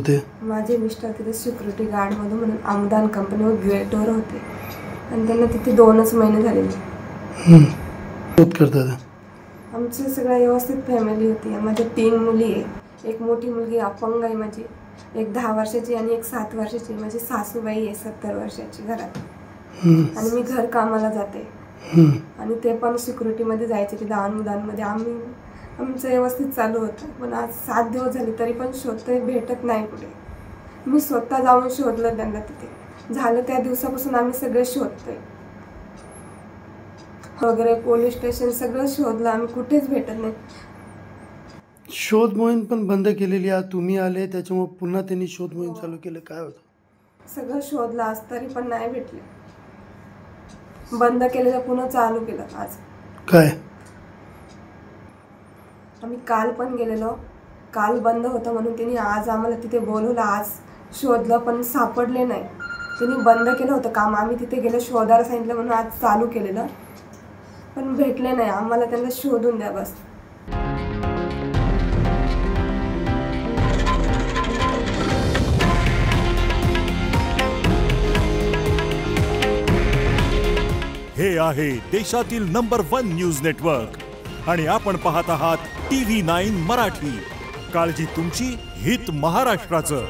होते? माझे मिस्टर तिथे सिक्युरिटी गार्डमध्ये म्हणून आमदान कंपनीवर गेटवर होते आणि त्यांना तिथे 2च महिने झालेले. शोध करतात. आमची सगळं व्यवस्थित फॅमिली होती. माझ्या 3 मुली आहे. एक मोठी मुलगी अपंग आहे माझी, एक 10 वर्षाची आणि एक 7 वर्षाची. माझी सासूबाई आहे 70 वर्षाची घरात आणि मी घर कामाला जाते आणि ते पण सिक्युरिटीमध्ये जायचे तिथे आमदानमध्ये. आमचं व्यवस्थित चालू होतं. पण आज 7 दिवस झाले तरी पण शोधतोय, भेटत नाही कुठे. मी स्वतः जाऊन शोधलं त्यांना. तिथे झालं त्या दिवसापासून आम्ही सगळे शोधतोय वगैरे, पोलीस स्टेशन सगळं शोधलं आम्ही, कुठेच भेटत नाही. शोध मोहीम पण बंद केलेली आहे. तुम्ही आले त्याच्यामुळे पुन्हा त्यांनी शोध मोहीम चालू केलं. काय होतं? सगळं शोधलं आज तरी पण नाही भेटले. बंद केलेलं पुन्हा चालू केलं आज. काय? आम्ही काल पण गेलेलो. काल बंद होतं म्हणून त्यांनी आज आम्हाला तिथे बोलवलं. आज शोधलं पण सापडले नाही. त्यांनी बंद केलं होतं काम. आम्ही तिथे गेलो, शोधायला सांगितलं म्हणून आज चालू केलेलं पण भेटले नाही. आम्हाला त्यांना शोधून द्या बस. हे आहे देशातील नंबर 1 न्यूज नेटवर्क आणि आपण पाहत आहात TV9 मराठी. काळजी तुमची, हित महाराष्ट्राचं.